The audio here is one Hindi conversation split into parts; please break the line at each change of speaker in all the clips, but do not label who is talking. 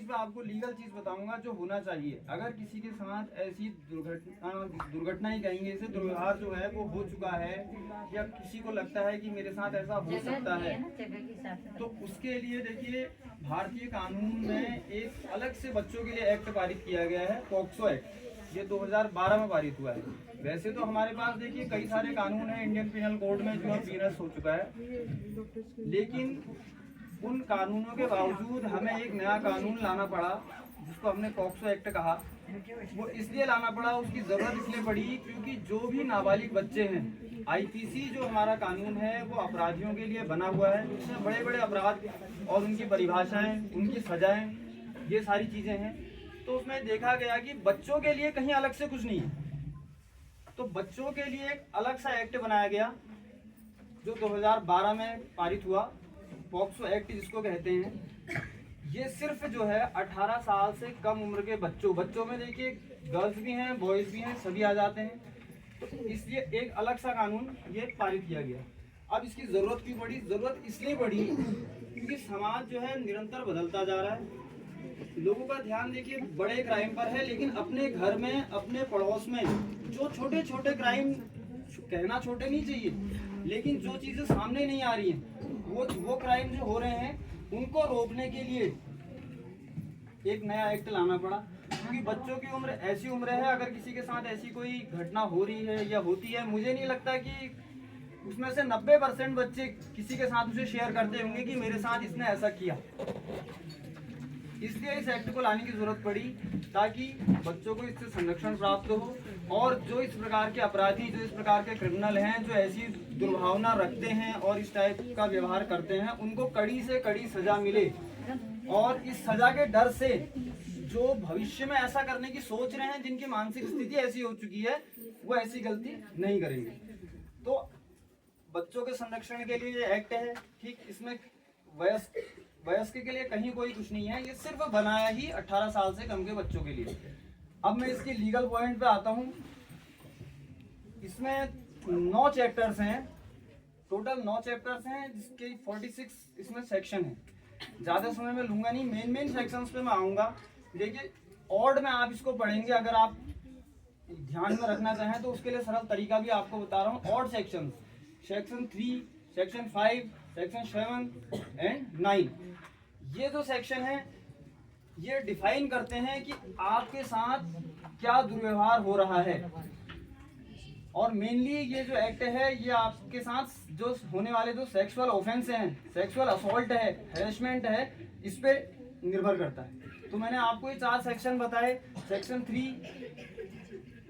चीज मैं आपको लीगल चीज बताऊंगा जो होना चाहिए। अगर किसी के साथ ऐसी दुर्घटना ही कहेंगे, इसे दुर्व्यवहार जो है वो हो चुका है, या किसी को लगता है कि मेरे साथ ऐसा हो सकता है, तो उसके लिए देखिए भारतीय कानून में एक अलग से बच्चों के लिए एक्ट पारित किया गया है, पॉक्सो एक्ट। ये 2012 में पारित हुआ है। वैसे तो हमारे पास देखिए कई सारे कानून हैं इंडियन पिनल कोड में जो अब पीनस हो चुका है, लेकिन उन कानूनों के बावजूद हमें एक नया कानून लाना पड़ा जिसको हमने पॉक्सो एक्ट कहा। वो इसलिए लाना पड़ा, उसकी ज़रूरत इसलिए पड़ी क्योंकि जो भी नाबालिग बच्चे हैं, आईपीसी जो हमारा कानून है वो अपराधियों के लिए बना हुआ है। उसमें बड़े बड़े अपराध और उनकी परिभाषाएं, उनकी सजाएं, ये सारी चीज़ें हैं। तो उसमें देखा गया कि बच्चों के लिए कहीं अलग से कुछ नहीं है, तो बच्चों के लिए एक अलग सा एक्ट बनाया गया जो 2012 में पारित हुआ, पॉक्सो एक्ट जिसको कहते हैं। ये सिर्फ जो है 18 साल से कम उम्र के बच्चों में देखिए गर्ल्स भी हैं, बॉयज़ भी हैं, सभी आ जाते हैं। तो इसलिए एक अलग सा कानून ये पारित किया गया। अब इसकी ज़रूरत क्यों पड़ी? ज़रूरत इसलिए पड़ी क्योंकि समाज जो है निरंतर बदलता जा रहा है। लोगों का ध्यान देखिए बड़े क्राइम पर है, लेकिन अपने घर में, अपने पड़ोस में जो छोटे छोटे क्राइम, कहना छोटे नहीं चाहिए, लेकिन जो चीज़ें सामने नहीं आ रही हैं, वो क्राइम जो हो रहे हैं उनको रोकने के लिए एक नया एक्ट लाना पड़ा। क्योंकि बच्चों की उम्र ऐसी उम्र है, अगर किसी के साथ ऐसी कोई घटना हो रही है या होती है, मुझे नहीं लगता कि उसमें से 90% बच्चे किसी के साथ उसे शेयर करते होंगे कि मेरे साथ इसने ऐसा किया। इसलिए इस एक्ट को लाने की जरूरत पड़ी ताकि बच्चों को इससे संरक्षण प्राप्त हो, और जो इस प्रकार के अपराधी, जो इस प्रकार के क्रिमिनल हैं, जो ऐसी दुर्भावना रखते हैं और इस टाइप का व्यवहार करते हैं, उनको कड़ी से कड़ी सजा मिले। और इस सजा के डर से जो भविष्य में ऐसा करने की सोच रहे हैं, जिनकी मानसिक स्थिति ऐसी हो चुकी है, वो ऐसी गलती नहीं करेंगे। तो बच्चों के संरक्षण के लिए ये एक्ट है, ठीक। इसमें वयस्क के लिए कहीं कोई कुछ नहीं है, ये सिर्फ बनाया ही 18 साल से कम के बच्चों के लिए। अब मैं इसके लीगल पॉइंट पे आता हूँ। इसमें 9 चैप्टर्स हैं, टोटल 9 चैप्टर्स हैं, जिसके 46 इसमें सेक्शन है। ज़्यादा समय में लूंगा नहीं, मेन सेक्शंस पे मैं आऊँगा। देखिए ऑड में आप इसको पढ़ेंगे, अगर आप ध्यान में रखना चाहें तो उसके लिए सरल तरीका भी आपको बता रहा हूँ। Odd section, section 3, section 5, section 7 and 9, ये जो सेक्शन है ये डिफाइन करते हैं कि आपके साथ क्या दुर्व्यवहार हो रहा है। और मेनली ये जो एक्ट है ये आपके साथ जो होने वाले जो सेक्सुअल ऑफेंस हैं, सेक्सुअल असॉल्ट है, हैरेसमेंट है, इस पे निर्भर करता है। तो मैंने आपको ये 4 सेक्शन बताए, सेक्शन 3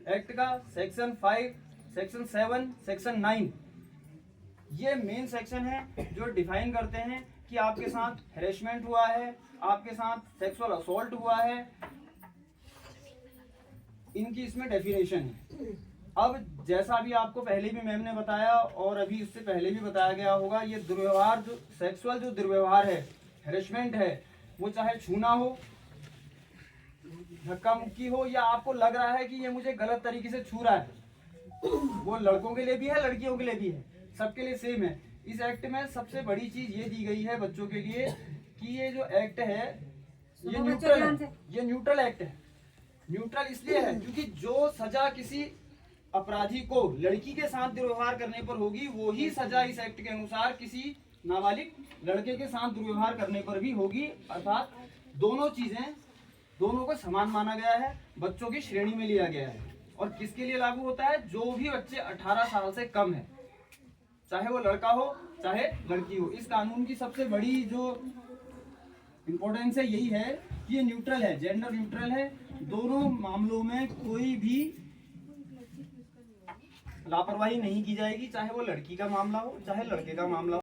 एक्ट का, सेक्शन 5, सेक्शन 7, सेक्शन 9, ये मेन सेक्शन है जो डिफाइन करते हैं कि आपके साथ हैरेसमेंट हुआ है, आपके साथ सेक्सुअल असॉल्ट हुआ है, इनकी इसमें डेफिनेशन है। अब जैसा भी आपको पहले भी मैम ने बताया और अभी इससे पहले भी बताया गया होगा, ये दुर्व्यवहार, जो सेक्सुअल जो दुर्व्यवहार है, हैरेसमेंट है, वो चाहे छूना हो, धक्का मुक्की हो, या आपको लग रहा है कि ये मुझे गलत तरीके से छू रहा है, वो लड़कों के लिए भी है, लड़कियों के लिए भी है, सबके लिए सेम है। इस एक्ट में सबसे बड़ी चीज ये दी गई है बच्चों के लिए कि ये जो एक्ट है ये न्यूट्रल है, ये न्यूट्रल एक्ट है। न्यूट्रल इसलिए है क्योंकि जो सजा किसी अपराधी को लड़की के साथ दुर्व्यवहार करने पर होगी, वो ही सजा इस एक्ट के अनुसार किसी नाबालिग लड़के के साथ दुर्व्यवहार करने पर भी होगी। अर्थात दोनों चीजें, दोनों को समान माना गया है, बच्चों की श्रेणी में लिया गया है। और किसके लिए लागू होता है? जो भी बच्चे 18 साल से कम है, चाहे वो लड़का हो चाहे लड़की हो। इस कानून की सबसे बड़ी जो इम्पोर्टेंस है यही है कि ये न्यूट्रल है, जेंडर न्यूट्रल है। दोनों मामलों में कोई भी लापरवाही नहीं की जाएगी, चाहे वो लड़की का मामला हो चाहे लड़के का मामला हो।